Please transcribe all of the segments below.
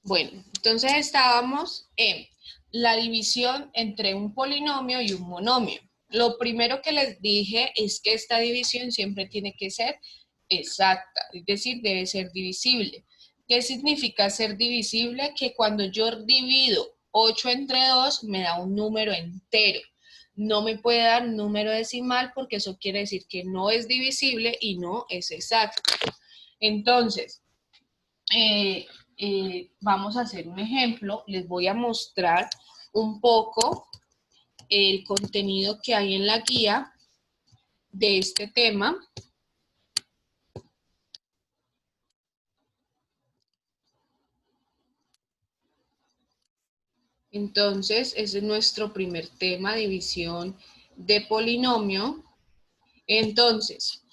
Bueno, entonces estábamos en la división entre un polinomio y un monomio. Lo primero que les dije es que esta división siempre tiene que ser exacta, es decir, debe ser divisible. ¿Qué significa ser divisible? Que cuando yo divido 8 entre 2 me da un número entero. No me puede dar un número decimal porque eso quiere decir que no es divisible y no es exacto. Entonces, vamos a hacer un ejemplo. Les voy a mostrar un poco el contenido que hay en la guía de este tema. Entonces, ese es nuestro primer tema, división de polinomio. Entonces,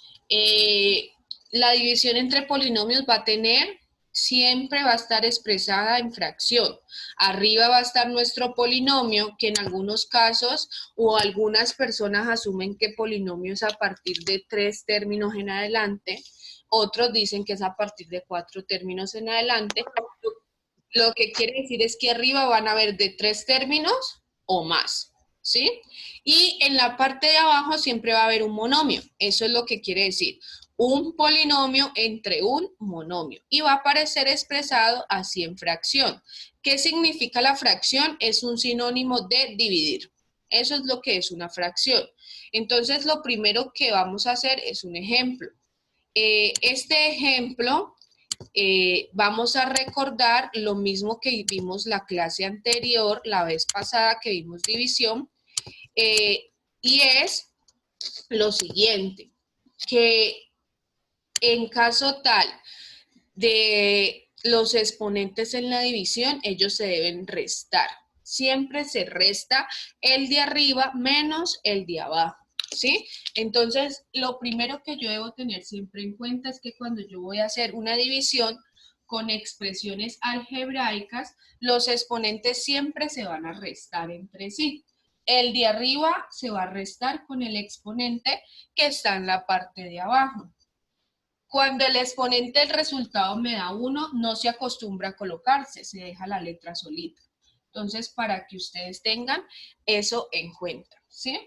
la división entre polinomios va a tener, siempre va a estar expresada en fracción. Arriba va a estar nuestro polinomio, que en algunos casos o algunas personas asumen que polinomio es a partir de 3 términos en adelante, otros dicen que es a partir de 4 términos en adelante. Lo que quiere decir es que arriba van a haber de 3 términos o más, ¿sí? Y en la parte de abajo siempre va a haber un monomio. Eso es lo que quiere decir. Un polinomio entre un monomio. Y va a aparecer expresado así en fracción. ¿Qué significa la fracción? Es un sinónimo de dividir. Eso es lo que es una fracción. Entonces, lo primero que vamos a hacer es un ejemplo. Este ejemplo vamos a recordar lo mismo que vimos la clase anterior, la vez pasada que vimos división, y es lo siguiente, que en caso tal de los exponentes en la división, ellos se deben restar. Siempre se resta el de arriba menos el de abajo, ¿sí? Entonces, lo primero que yo debo tener siempre en cuenta es que cuando yo voy a hacer una división con expresiones algebraicas, los exponentes siempre se van a restar entre sí. El de arriba se va a restar con el exponente que está en la parte de abajo. Cuando el exponente del resultado me da 1, no se acostumbra a colocarse, se deja la letra solita. Entonces, para que ustedes tengan eso en cuenta, ¿sí?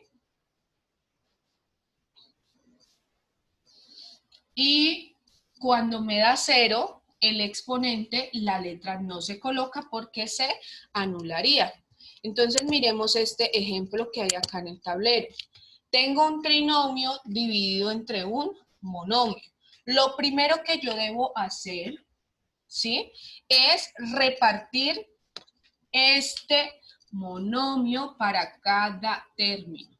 Y cuando me da 0, el exponente, la letra no se coloca porque se anularía. Entonces, miremos este ejemplo que hay acá en el tablero. Tengo un trinomio dividido entre un monomio. Lo primero que yo debo hacer, ¿sí?, es repartir este monomio para cada término,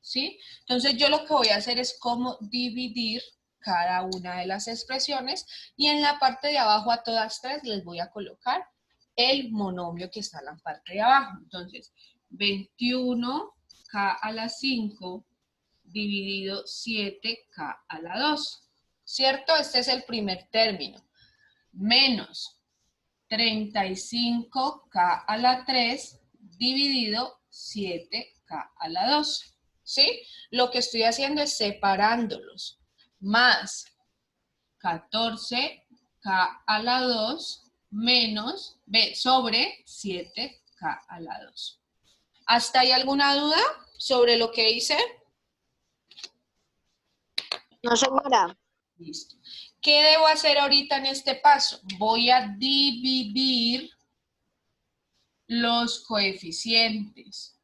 ¿sí? Entonces yo lo que voy a hacer es como dividir cada una de las expresiones y en la parte de abajo a todas tres les voy a colocar el monomio que está en la parte de abajo. Entonces, 21k a la 5 dividido 7k a la 2, ¿cierto? Este es el primer término. Menos 35k a la 3 dividido 7k a la 2, ¿sí? Lo que estoy haciendo es separándolos. Más 14k a la 2 menos sobre 7k a la 2. ¿Hasta ahí alguna duda sobre lo que hice? No, señora. Listo. ¿Qué debo hacer ahorita en este paso? Voy a dividir los coeficientes.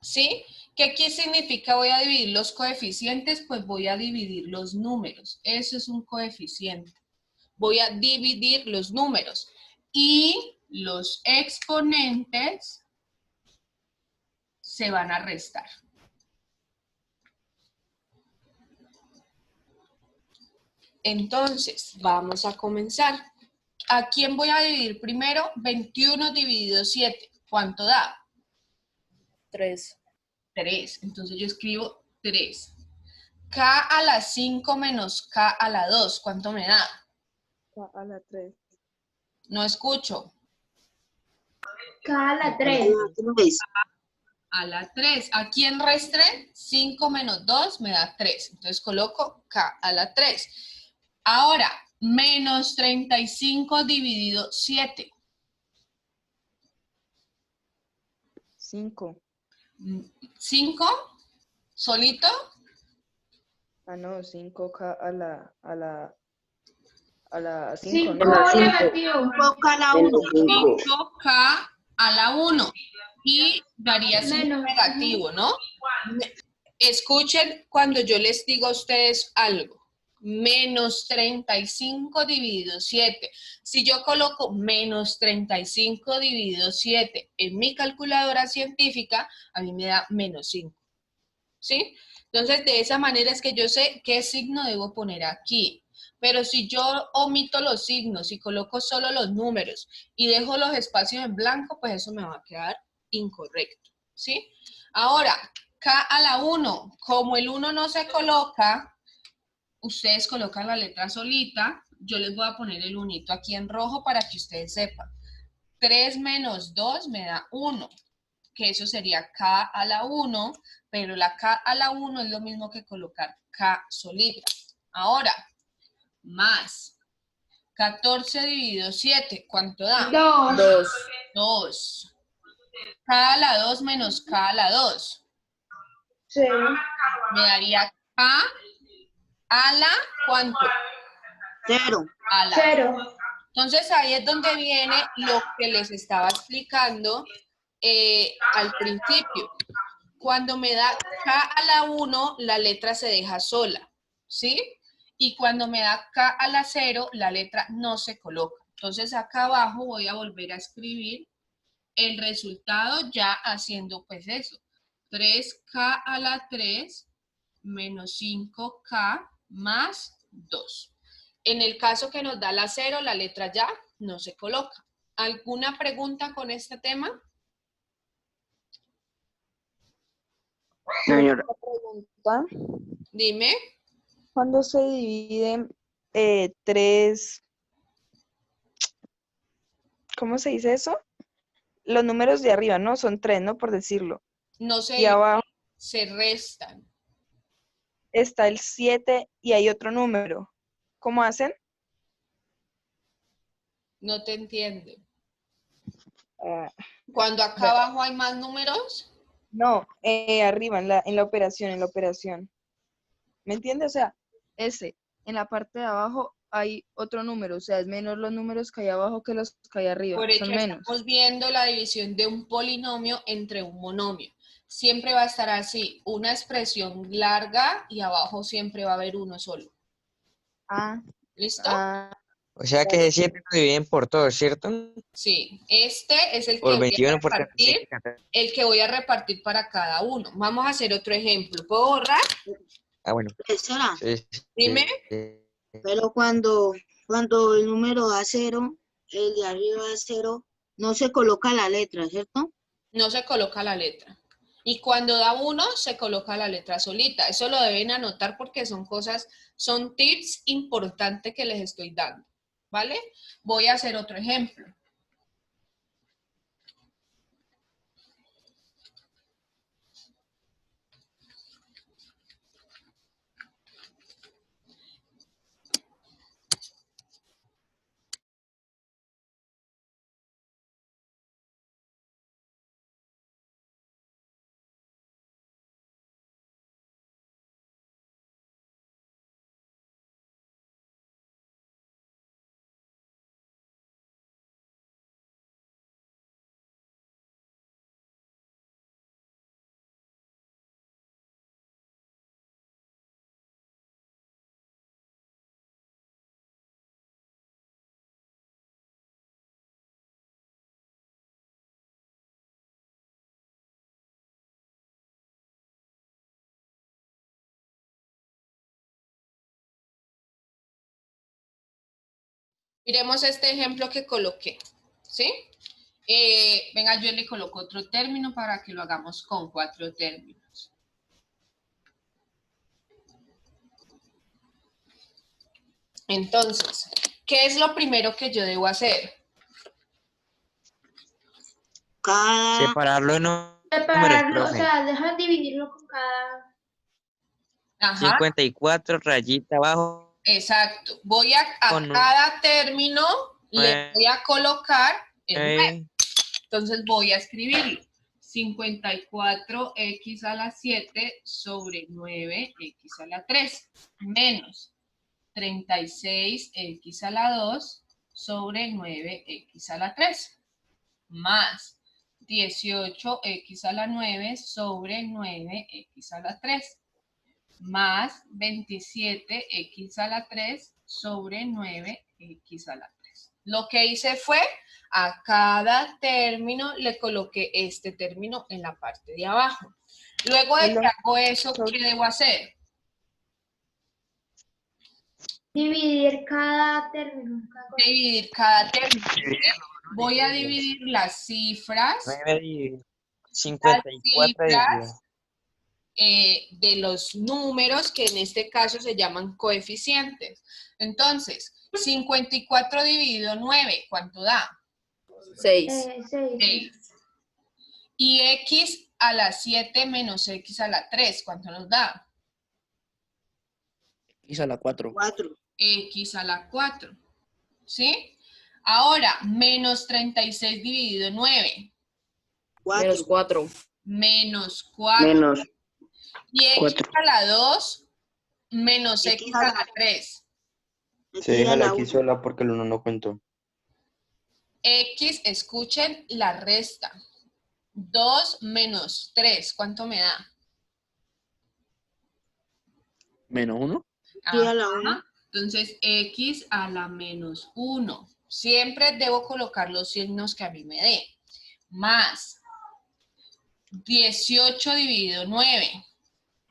¿Sí? ¿Qué aquí significa voy a dividir los coeficientes? Pues voy a dividir los números. Eso es un coeficiente. Voy a dividir los números. Y los exponentes se van a restar. Entonces, vamos a comenzar. ¿A quién voy a dividir primero? 21 dividido 7. ¿Cuánto da? 3. 3. Entonces yo escribo 3. K a la 5 menos K a la 2. ¿Cuánto me da? K a la 3. No escucho. K a la 3. a la 3. ¿A quién resté? 5 menos 2 me da 3. Entonces coloco K a la 3. Ahora, menos 35 dividido 7. 5. 5, solito. Ah, no, 5K a la 5, 5 ¿no? negativo. 5K a la 1. 5K a la 1. Y daría 5 Menos. negativo, ¿no? Escuchen cuando yo les digo a ustedes algo. Menos 35 dividido 7. Si yo coloco menos 35 dividido 7 en mi calculadora científica, a mí me da menos 5. ¿Sí? Entonces, de esa manera es que yo sé qué signo debo poner aquí. Pero si yo omito los signos y coloco solo los números y dejo los espacios en blanco, pues eso me va a quedar incorrecto. ¿Sí? Ahora, K a la 1. Como el 1 no se coloca, ustedes colocan la letra solita. Yo les voy a poner el unito aquí en rojo para que ustedes sepan. 3 menos 2 me da 1, que eso sería K a la 1, pero la K a la 1 es lo mismo que colocar K solita. Ahora, más 14 dividido 7, ¿cuánto da? 2. 2. K a la 2 menos K a la 2. 0. Me daría K a la, ¿cuánto? 0. A la. 0. Entonces ahí es donde viene lo que les estaba explicando al principio. Cuando me da K a la 1, la letra se deja sola, ¿sí? Y cuando me da K a la 0, la letra no se coloca. Entonces acá abajo voy a volver a escribir el resultado ya haciendo pues eso. 3K a la 3 menos 5K más 2. En el caso que nos da la 0, la letra ya no se coloca. ¿Alguna pregunta con este tema? Señora. Pregunta. Dime. ¿Cuándo se dividen 3? ¿Cómo se dice eso? Los números de arriba, ¿no? Son 3, ¿no? Por decirlo. No se Y dividen, abajo se restan. está el 7 y hay otro número. ¿Cómo hacen? No te entiendo. Ah, Cuando acá abajo hay más números, no, arriba, en la operación. ¿Me entiendes? O sea, en la parte de abajo hay otro número, o sea, es menos los números que hay abajo que los que hay arriba, por son hecho menos. estamos viendo la división de un polinomio entre un monomio. Siempre va a estar así, una expresión larga y abajo siempre va a haber uno solo. Ah, ¿Listo? O sea que ese 7 lo dividen por todos, ¿cierto? Sí, este es el que Por voy a 21, por repartir, 14, 14. el que voy a repartir para cada uno. Vamos a hacer otro ejemplo. ¿Puedo borrar? Ah, bueno. Será, Sí, Dime. pero cuando el número da 0, el de arriba da 0, no se coloca la letra, ¿cierto? No se coloca la letra. Y cuando da 1, se coloca la letra solita. Eso lo deben anotar porque son cosas, son tips importantes que les estoy dando. ¿Vale? Voy a hacer otro ejemplo. Miremos este ejemplo que coloqué. ¿Sí? Venga, yo le coloco otro término para que lo hagamos con 4 términos. Entonces, ¿qué es lo primero que yo debo hacer? Cada Separarlo en Separarlo, o profe. sea, dejar dividirlo con cada... Ajá, 54 rayita abajo exacto. Voy a con un cada término le voy a colocar el 9. 9. Entonces voy a escribirlo. 54x a la 7 sobre 9x a la 3 menos 36x a la 2 sobre 9x a la 3 más 18x a la 9 sobre 9x a la 3 más 27x a la 3 sobre 9x a la 3. Lo que hice fue, a cada término le coloqué este término en la parte de abajo. Luego de que hago eso, ¿qué debo hacer? Dividir cada término. Cada cosa. Dividir cada término. Voy a dividir las cifras, 9 dividido. 54 dividido. De los números que en este caso se llaman coeficientes. Entonces, 54 dividido 9, ¿cuánto da? 6. 6. 6. Y x a la 7 menos x a la 3, ¿cuánto nos da? X a la 4. 4. X a la 4. ¿Sí? Ahora, menos 36 dividido 9. Menos 4. Menos 4. Menos Y x 4. a la 2 menos X x a a la- la 3. Se deja la X sola porque el 1 no cuento. X, escuchen la resta. 2 menos 3, ¿cuánto me da? Menos 1. X a la 1. Ajá. Entonces, x a la menos 1. Siempre debo colocar los signos que a mí me dé. Más 18 dividido 9.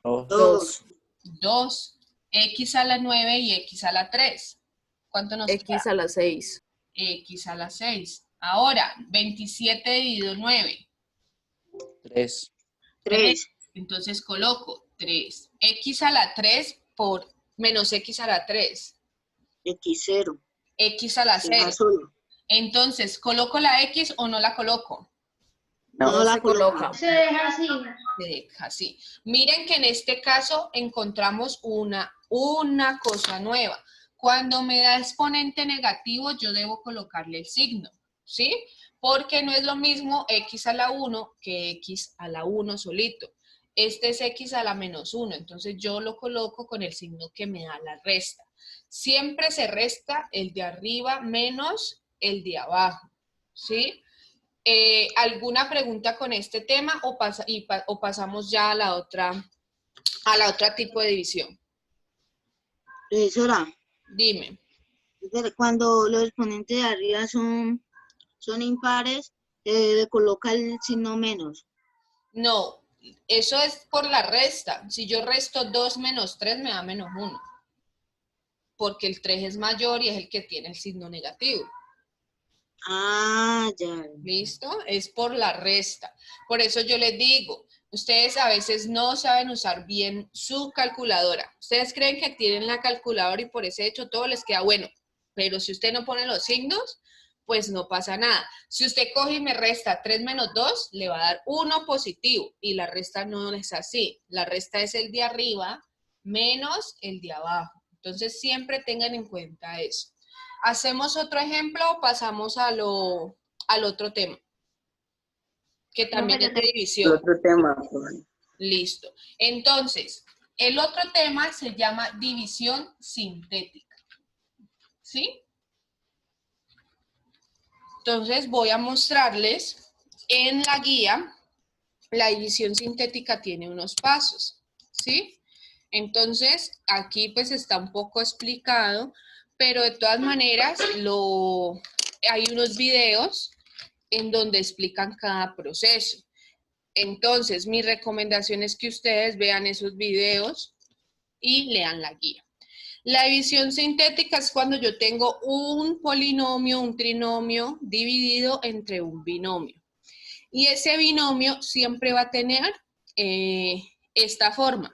2. 2. X a la 9 y x a la 3. ¿Cuánto nos queda? X a la 6. X a la 6. Ahora, 27 dividido 9. 3. 3. Entonces coloco 3. X a la 3 por menos x a la 3. X0. X a la Se deja 0. solo. Entonces, ¿coloco la X o no la coloco? No la se coloca. Se deja así. Se deja así. Miren que en este caso encontramos una cosa nueva. Cuando me da exponente negativo, yo debo colocarle el signo, ¿sí? Porque no es lo mismo x a la 1 que x a la 1 solito. Este es x a la menos 1, entonces yo lo coloco con el signo que me da la resta. Siempre se resta el de arriba menos el de abajo, ¿sí? ¿Alguna pregunta con este tema o pasamos ya a la otra tipo de división? Profesora, Dime. cuando los exponentes de arriba son impares, le coloca el signo menos. No, eso es por la resta. Si yo resto 2 menos 3 me da menos 1. Porque el 3 es mayor y es el que tiene el signo negativo. Ah, ya. ¿Listo? Es por la resta. Por eso yo les digo, ustedes a veces no saben usar bien su calculadora. Ustedes creen que tienen la calculadora y por ese hecho todo les queda bueno. Pero si usted no pone los signos, pues no pasa nada. Si usted coge y me resta 3 menos 2, le va a dar 1 positivo. Y la resta no es así. La resta es el de arriba menos el de abajo. Entonces siempre tengan en cuenta eso. ¿Hacemos otro ejemplo o pasamos al otro tema? Que también es de división. otro tema. Listo. Entonces, el otro tema se llama división sintética. ¿Sí? Entonces voy a mostrarles en la guía, la división sintética tiene unos pasos. ¿Sí? Entonces, aquí pues está un poco explicado, pero de todas maneras hay unos videos en donde explican cada proceso. Entonces, mi recomendación es que ustedes vean esos videos y lean la guía. La división sintética es cuando yo tengo un polinomio, un trinomio dividido entre un binomio. Y ese binomio siempre va a tener esta forma.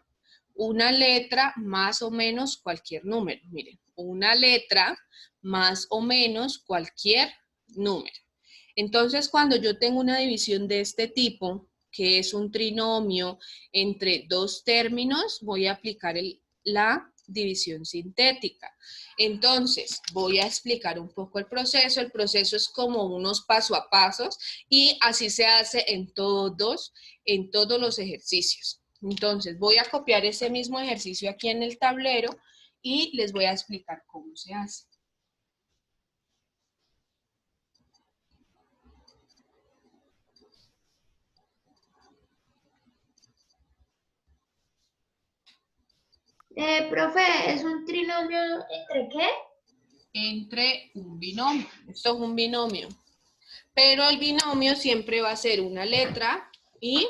Una letra más o menos cualquier número. Miren, una letra más o menos cualquier número. Entonces, cuando yo tengo una división de este tipo, que es un trinomio entre dos términos, voy a aplicar la división sintética. Entonces, voy a explicar un poco el proceso. El proceso es como unos paso a pasos y así se hace en todos los ejercicios. Entonces, voy a copiar ese mismo ejercicio aquí en el tablero y les voy a explicar cómo se hace. Profe, ¿es un trinomio entre qué? Entre un binomio. Esto es un binomio. Pero el binomio siempre va a ser una letra y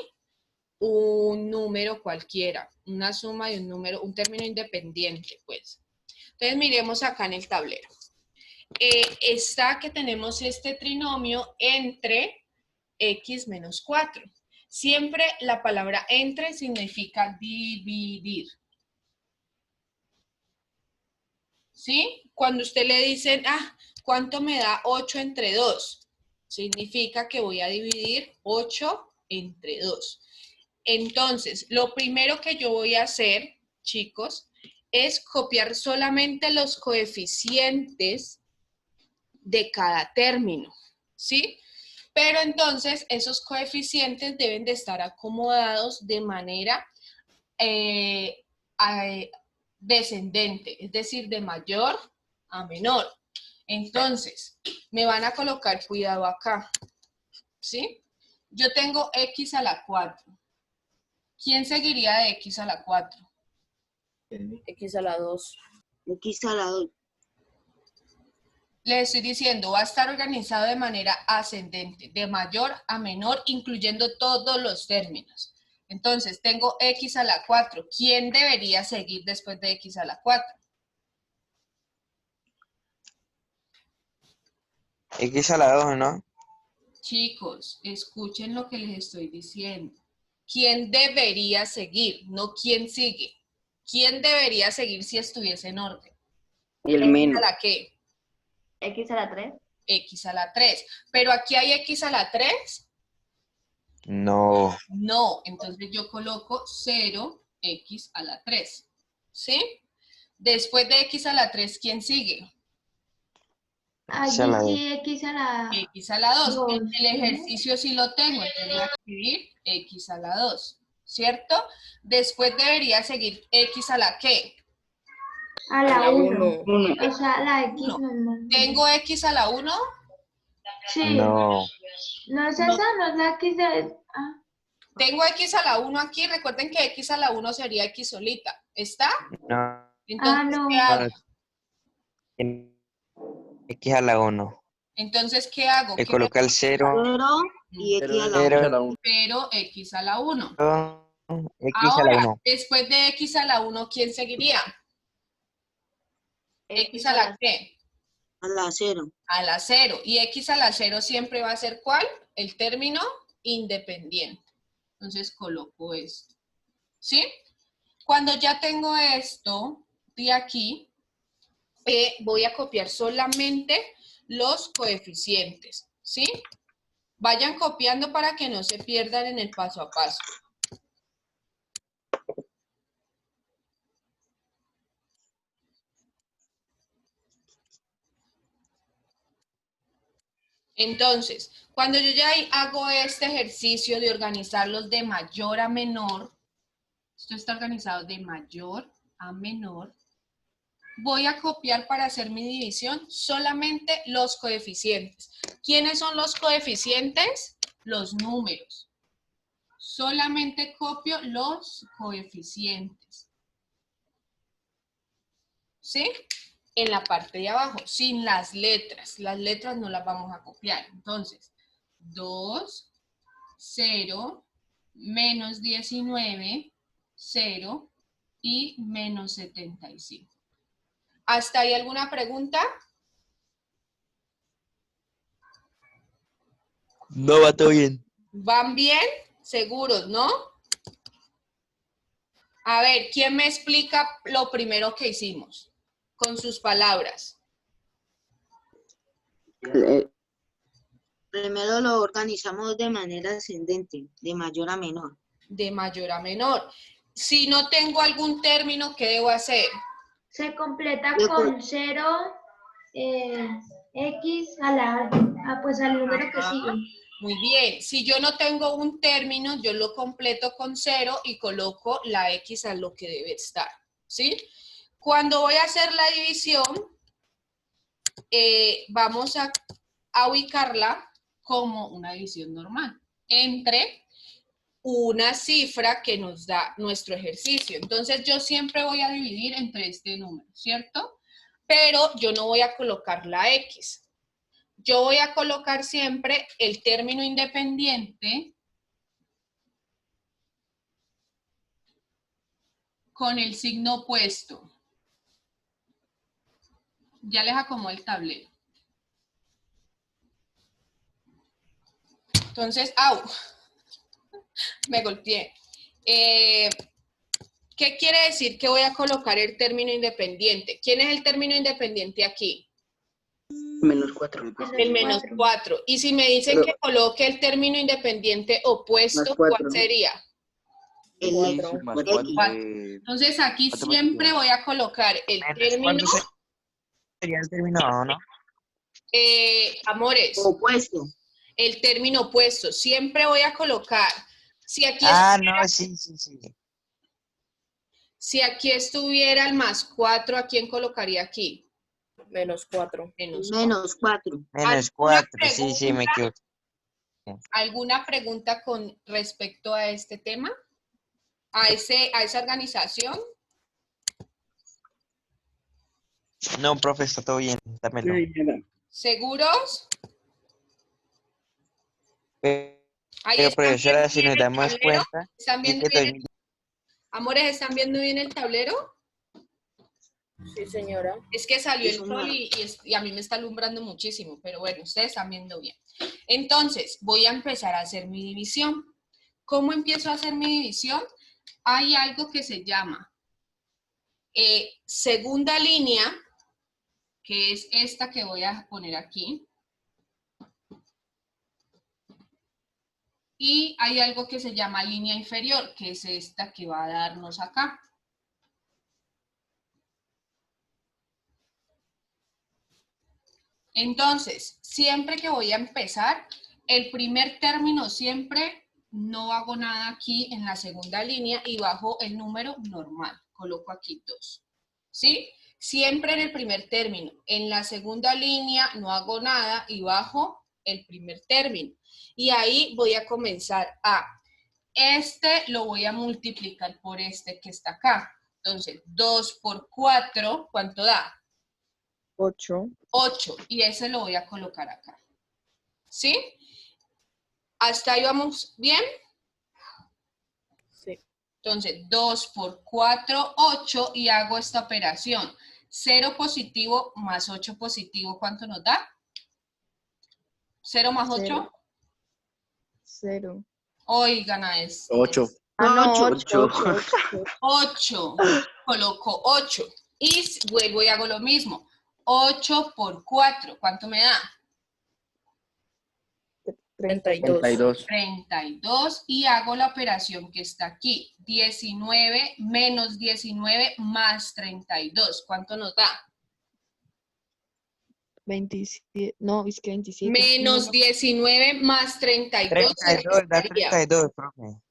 un número cualquiera. Una suma de un número, un término independiente, pues. Entonces, miremos acá en el tablero. Está que tenemos este trinomio entre x menos 4. Siempre la palabra entre significa dividir. ¿Sí? Cuando usted le dicen, ¿cuánto me da 8 entre 2? Significa que voy a dividir 8 entre 2. Entonces, lo primero que yo voy a hacer, chicos, es copiar solamente los coeficientes de cada término, ¿sí? Pero entonces, esos coeficientes deben de estar acomodados de manera descendente, es decir, de mayor a menor. Entonces, me van a colocar cuidado acá, ¿sí? Yo tengo x a la 4. ¿Quién seguiría de x a la 4? X a la 2. X a la 2. Le estoy diciendo, va a estar organizado de manera ascendente, de mayor a menor, incluyendo todos los términos. Entonces, tengo x a la 4. ¿Quién debería seguir después de x a la 4? X a la 2, ¿no? Chicos, escuchen lo que les estoy diciendo. ¿Quién debería seguir? No quién sigue. ¿Quién debería seguir si estuviese en orden? El ¿X menos. a la qué? X a la 3. X a la 3. ¿Pero aquí hay X a la 3? No. No, entonces yo coloco 0x a la 3, ¿sí? Después de x a la 3, ¿quién sigue? X a la Allí 2. sí, X a la X a la 2. En 2. el ejercicio sí lo tengo, entonces voy a escribir x a la 2, ¿cierto? Después debería seguir x a la ¿qué? A la 1. 1. O sea, la X No. normal. ¿Tengo x a la 1? Sí. No. ¿No es No. esa? ¿No es la X de...? Tengo x a la 1 aquí, recuerden que x a la 1 sería x solita, ¿está? No. Entonces, no. ¿qué hago? X a la 1. Entonces, ¿qué hago? Le ¿Qué me coloca el 0. 0 y X a la 1. 0. Pero x a la 1. X a la Ahora, 1. después de x a la 1, ¿quién seguiría? ¿X a la qué? A la 0. A la 0. Y x a la 0 siempre va a ser ¿cuál? El término independiente. Entonces coloco esto. ¿Sí? Cuando ya tengo esto de aquí, voy a copiar solamente los coeficientes. ¿Sí? Vayan copiando para que no se pierdan en el paso a paso. Entonces, cuando yo ya hago este ejercicio de organizarlos de mayor a menor, esto está organizado de mayor a menor, voy a copiar para hacer mi división solamente los coeficientes. ¿Quiénes son los coeficientes? Los números. Solamente copio los coeficientes. ¿Sí? En la parte de abajo, sin las letras. Las letras no las vamos a copiar. Entonces, 2, 0, menos 19, 0 y menos 75. ¿Hasta ahí alguna pregunta? No, va todo bien. ¿Van bien? Seguros, ¿no? A ver, ¿quién me explica lo primero que hicimos? Con sus palabras. Primero lo organizamos de manera ascendente, de mayor a menor. De mayor a menor. Si no tengo algún término, ¿qué debo hacer? Se completa Yo con 0, X pues al número que sigue. Muy bien. Si yo no tengo un término, yo lo completo con 0 y coloco la X a lo que debe estar. ¿Sí? Cuando voy a hacer la división, vamos a ubicarla como una división normal entre una cifra que nos da nuestro ejercicio. Entonces, yo siempre voy a dividir entre este número, ¿cierto? Pero yo no voy a colocar la X. Yo voy a colocar siempre el término independiente con el signo opuesto. Ya les acomodo el tablero. Entonces, ¡au! Me golpeé. ¿Qué quiere decir que voy a colocar el término independiente? ¿Quién es el término independiente aquí? -4. El -4. Y si me dicen que coloque el término independiente opuesto, ¿cuál sería? El Cuatro. Entonces aquí siempre voy a colocar el término, Sería el término, ¿no? amores, opuesto. el término opuesto. Siempre voy a colocar, si aquí, No, sí. si aquí estuviera el +4, ¿a quién colocaría aquí? -4. -4. -4, sí, me equivoqué. ¿Alguna pregunta con respecto a este tema? ¿A esa organización? No, profe, está todo bien. Dámelo. ¿Seguros? Ahí Pero, están profesora, viendo si bien nos el damos tablero. cuenta, ¿Están viendo dice bien Amores, ¿están viendo bien el tablero? Sí, señora. Es que salió Sí, el señora. sol y a mí me está alumbrando muchísimo, pero bueno, ustedes están viendo bien. Entonces, voy a empezar a hacer mi división. ¿Cómo empiezo a hacer mi división? Hay algo que se llama segunda línea, que es esta que voy a poner aquí. Y hay algo que se llama línea inferior, que es esta que va a darnos acá. Entonces, siempre que voy a empezar, el primer término siempre no hago nada aquí en la segunda línea y bajo el número normal. Coloco aquí 2. ¿Sí? Siempre en el primer término. En la segunda línea no hago nada y bajo el primer término. Y ahí voy a comenzar a, este lo voy a multiplicar por este que está acá. Entonces, 2 por 4, ¿cuánto da? 8. 8, y ese lo voy a colocar acá. ¿Sí? ¿Hasta ahí vamos bien? Sí. Entonces, 2 por 4, 8, y hago esta operación. 0 positivo más 8 positivo, ¿cuánto nos da? 0 más 8. 0. Oigan a esto. 8. No, 8. 8. 8. Coloco 8. Y vuelvo y hago lo mismo. 8 por 4, ¿cuánto me da? 32. 32, y hago la operación que está aquí. 19 menos 19 más 32. ¿Cuánto nos da? 27. No, es que 27. Menos 19 más 32 se 32, da restaría. 32, profe.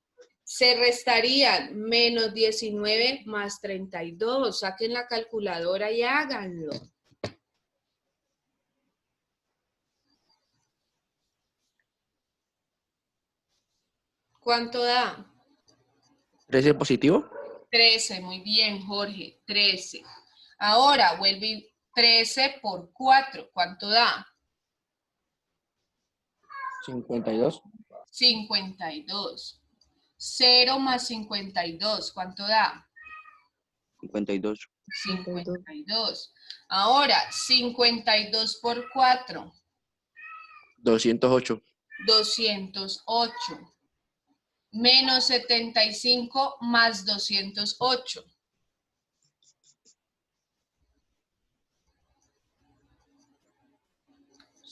Se restarían menos 19 más 32. Saquen la calculadora y háganlo. ¿Cuánto da? 13 positivo. 13, muy bien, Jorge, 13. Ahora vuelve 13 por 4, ¿cuánto da? 52. 52. 0 más 52, ¿cuánto da? 52. 52. Ahora, 52 por 4, 208. 208. Menos 75 más 208.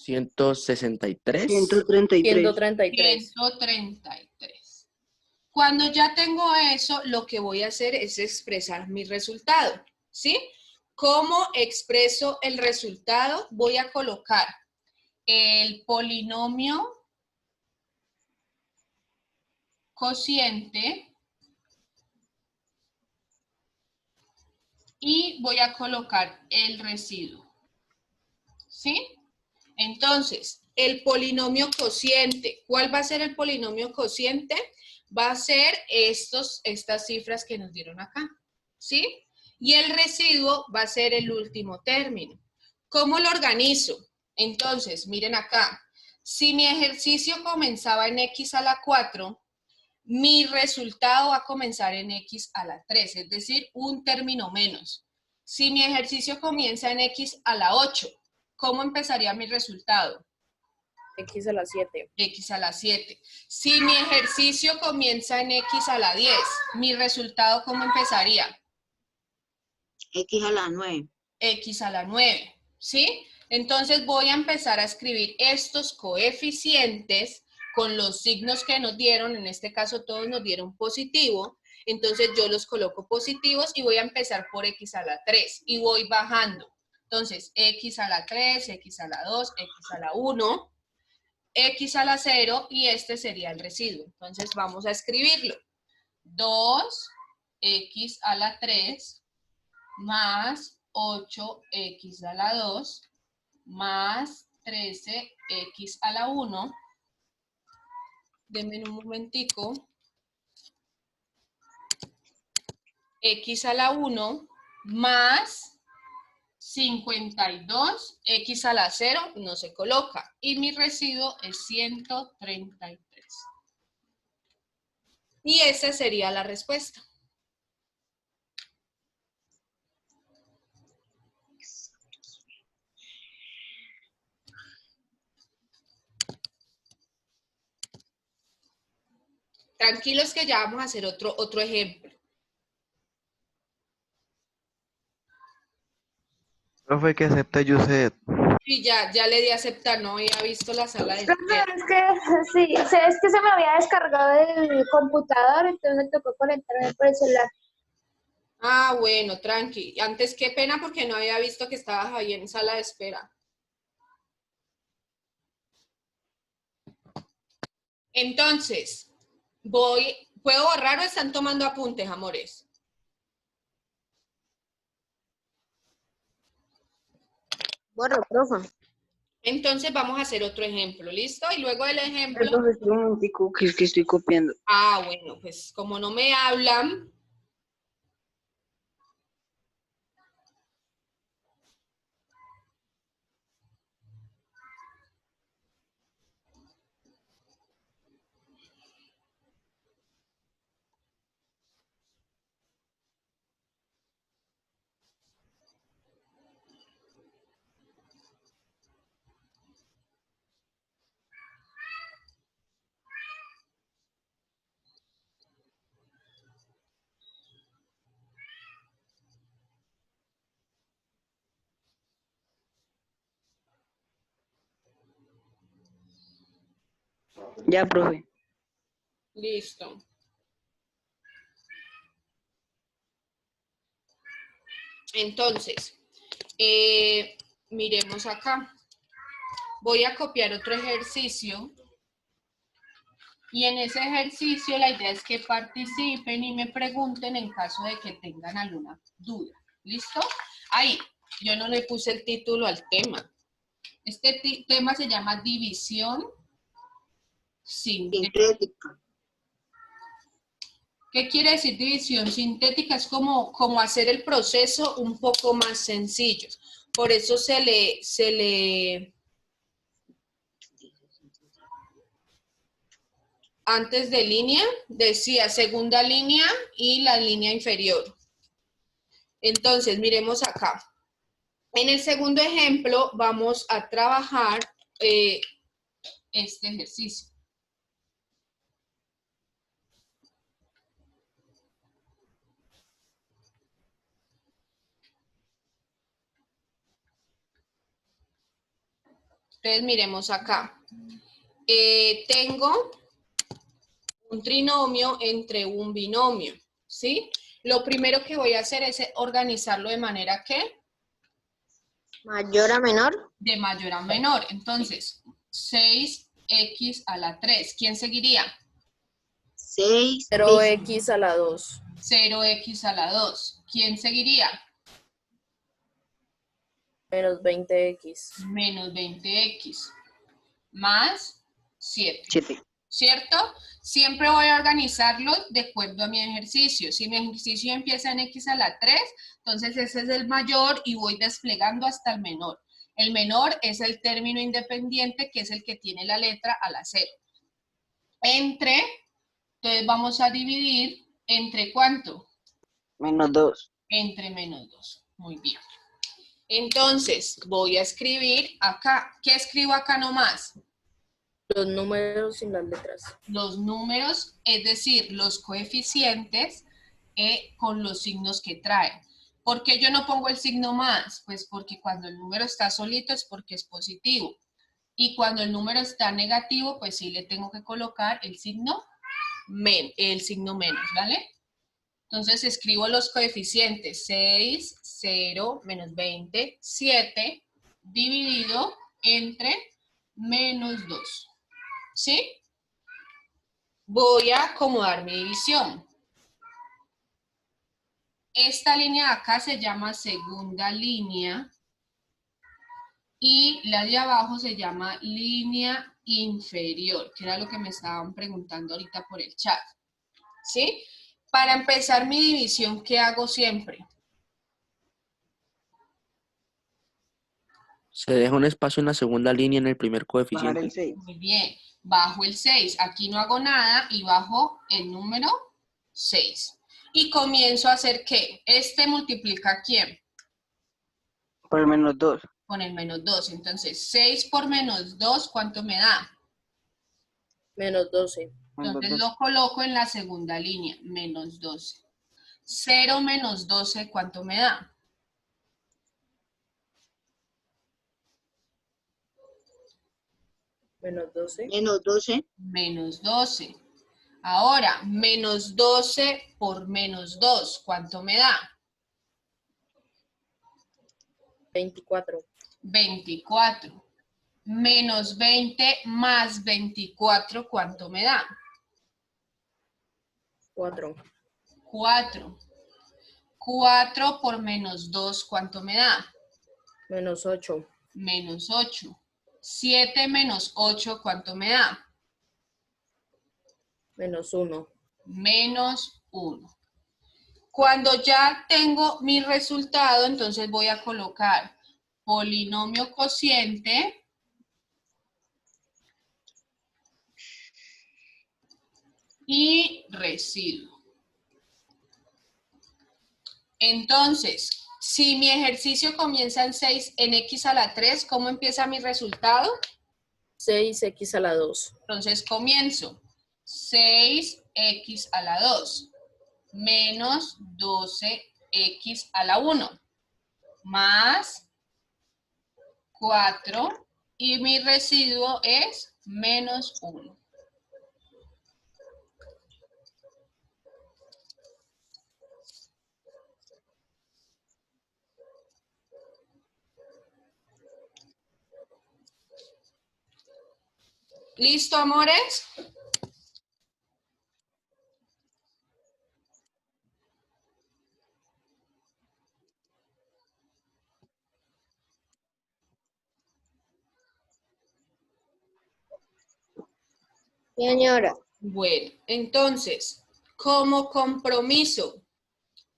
163. 133. 133. 133. Cuando ya tengo eso, lo que voy a hacer es expresar mi resultado, ¿sí? ¿Cómo expreso el resultado? Voy a colocar el polinomio cociente y voy a colocar el residuo, ¿sí? Entonces, el polinomio cociente, ¿cuál va a ser el polinomio cociente? Va a ser estas cifras que nos dieron acá, ¿sí? Y el residuo va a ser el último término. ¿Cómo lo organizo? Entonces, miren acá, si mi ejercicio comenzaba en x a la 4, mi resultado va a comenzar en x a la 3, es decir, un término menos. Si mi ejercicio comienza en x a la 8, ¿cómo empezaría mi resultado? X a la 7. X a la 7. Si mi ejercicio comienza en x a la 10, ¿mi resultado cómo empezaría? X a la 9. X a la 9, ¿sí? Entonces voy a empezar a escribir estos coeficientes con los signos que nos dieron, en este caso todos nos dieron positivo, entonces yo los coloco positivos y voy a empezar por x a la 3 y voy bajando. Entonces, x a la 3, x a la 2, x a la 1, x a la 0 y este sería el residuo. Entonces vamos a escribirlo. 2x a la 3 más 8x a la 2 más 13x a la 1. Denme un momentico. X a la 1 más 52, x a la 0 no se coloca. Y mi residuo es 133. Y esa sería la respuesta. Tranquilos que ya vamos a hacer otro ejemplo. Profe, que acepta Yuset. Y ya le di a aceptar, no había visto la sala de espera. Es que sí, es que se me había descargado el computador, entonces me tocó conectarme por el celular. Ah, bueno, tranqui. Antes, qué pena porque no había visto que estabas ahí en sala de espera. Entonces, ¿puedo borrar o están tomando apuntes, amores? Bueno, profe. Entonces vamos a hacer otro ejemplo, ¿listo? Y luego del ejemplo... Profe, espera un momentico, que es que estoy copiando. Ah, bueno, pues como no me hablan... Ya, profe. Listo. Entonces, miremos acá. Voy a copiar otro ejercicio. Y en ese ejercicio la idea es que participen y me pregunten en caso de que tengan alguna duda. ¿Listo? Ahí, yo no le puse el título al tema. Este tema se llama división sintética. Sintética. ¿Qué quiere decir división sintética? Es como hacer el proceso un poco más sencillo. Por eso se le antes de línea, decía segunda línea y la línea inferior. Entonces, miremos acá. En el segundo ejemplo vamos a trabajar este ejercicio. Entonces miremos acá. Tengo un trinomio entre un binomio, ¿sí? Lo primero que voy a hacer es organizarlo de manera que... Mayor a menor. De mayor a menor. Entonces, 6x a la 3. ¿Quién seguiría? 6. 0x a la 2. 0x a la 2. ¿Quién seguiría? Menos 20x. Menos 20x. Más 7. 7. ¿Cierto? Siempre voy a organizarlo de acuerdo a mi ejercicio. Si mi ejercicio empieza en x a la 3, entonces ese es el mayor y voy desplegando hasta el menor. El menor es el término independiente, que es el que tiene la letra a la 0. Entre, entonces vamos a dividir, ¿entre cuánto? Menos 2. Entre menos 2. Muy bien. Entonces, voy a escribir acá. ¿Qué escribo acá nomás? Los números sin las letras. Los números, es decir, los coeficientes con los signos que traen. ¿Por qué yo no pongo el signo más? Pues porque cuando el número está solito es porque es positivo. Y cuando el número está negativo, pues sí le tengo que colocar el signo menos, ¿vale? Entonces escribo los coeficientes 6, 0, menos 20, 7, dividido entre menos 2. ¿Sí? Voy a acomodar mi división. Esta línea de acá se llama segunda línea y la de abajo se llama línea inferior, que era lo que me estaban preguntando ahorita por el chat. ¿Sí? Para empezar mi división, ¿qué hago siempre? Se deja un espacio en la segunda línea en el primer Bajar coeficiente. el 6. Muy bien. Bajo el 6. Aquí no hago nada y bajo el número 6. Y comienzo a hacer ¿qué? Este multiplica ¿a quién? Por el menos 2. Con el menos 2. Entonces, 6 por menos 2, ¿cuánto me da? Menos 12. Entonces lo coloco en la segunda línea, menos 12. 0 menos 12, ¿cuánto me da? Menos 12. Menos 12. Menos 12. Ahora, menos 12 por menos 2, ¿cuánto me da? 24. 24. Menos 20 más 24, ¿cuánto me da? 4. 4. 4 por menos 2, ¿cuánto me da? Menos 8. Menos 8. 7 menos 8, ¿cuánto me da? Menos 1. Menos 1. Cuando ya tengo mi resultado, entonces voy a colocar polinomio cociente y residuo. Entonces, si mi ejercicio comienza en 6 en x a la 3, ¿cómo empieza mi resultado? 6x a la 2. Entonces comienzo 6x a la 2 menos 12x a la 1 más 4 y mi residuo es menos 1. ¿Listo, amores? Señora. Bueno, entonces, como compromiso,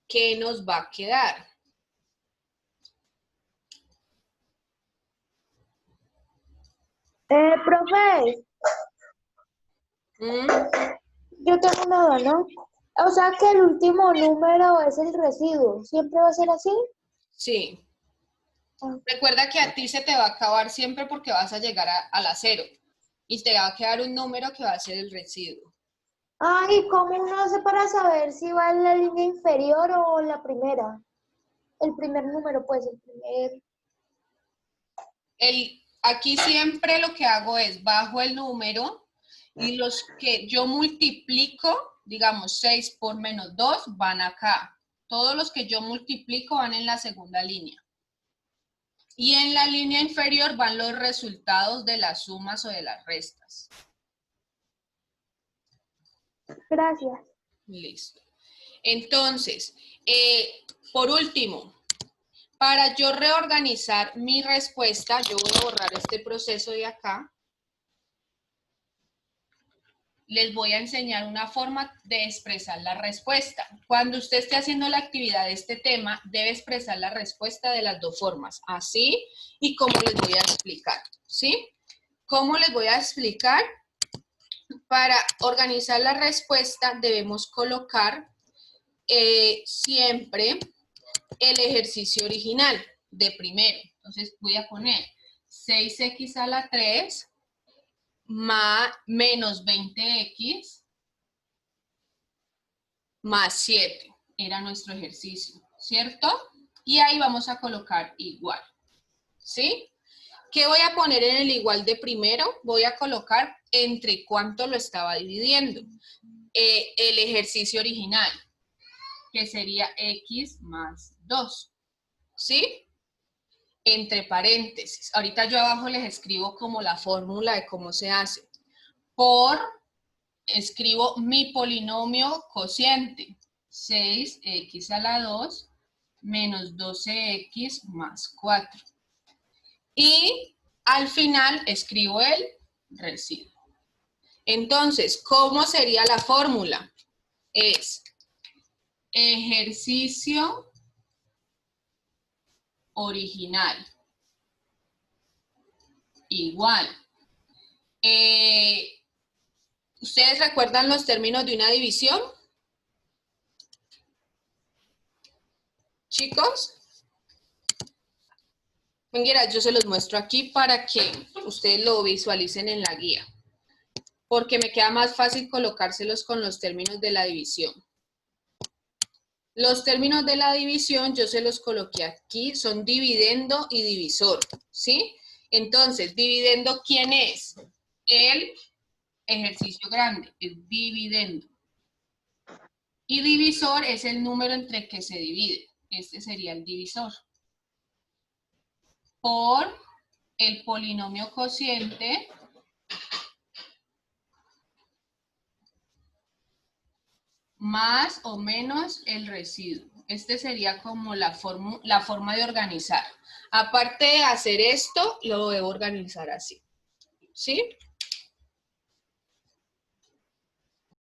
¿qué nos va a quedar? Profe, yo tengo una duda, ¿no? O sea que el último número es el residuo. ¿Siempre va a ser así? Sí. Recuerda que a ti se te va a acabar siempre porque vas a llegar a la 0. Y te va a quedar un número que va a ser el residuo. ¿Y cómo uno hace para saber si va en la línea inferior o en la primera? El primer número, pues, el primer... aquí siempre lo que hago es bajo el número y los que yo multiplico, digamos 6 por menos 2, van acá. Todos los que yo multiplico van en la segunda línea. Y en la línea inferior van los resultados de las sumas o de las restas. Gracias. Listo. Entonces, por último, para yo reorganizar mi respuesta, yo voy a borrar este proceso de acá. Les voy a enseñar una forma de expresar la respuesta. Cuando usted esté haciendo la actividad de este tema, debe expresar la respuesta de las dos formas, así y como les voy a explicar, ¿sí? ¿Cómo les voy a explicar? Para organizar la respuesta debemos colocar siempre el ejercicio original de primero. Entonces voy a poner 6x a la 3 menos 20x más 7. Era nuestro ejercicio, ¿cierto? Y ahí vamos a colocar igual, ¿sí? ¿Qué voy a poner en el igual de primero? Voy a colocar entre cuánto lo estaba dividiendo. El ejercicio original, que sería x más 2, ¿sí? Entre paréntesis. Ahorita yo abajo les escribo como la fórmula de cómo se hace. Escribo mi polinomio cociente, 6x a la 2 menos 12x más 4. Y al final escribo el residuo. Entonces, ¿cómo sería la fórmula? Es ejercicio original igual. ¿Ustedes recuerdan los términos de una división? Chicos. Venga, yo se los muestro aquí para que ustedes lo visualicen en la guía. Porque me queda más fácil colocárselos con los términos de la división. Los términos de la división yo se los coloqué aquí, son dividendo y divisor, ¿sí? Entonces, dividendo, ¿quién es? El ejercicio grande, es dividendo. Y divisor es el número entre que se divide. Este sería el divisor. Por el polinomio cociente más o menos el residuo. Este sería como la forma de organizar. Aparte de hacer esto, lo debo organizar así. ¿Sí?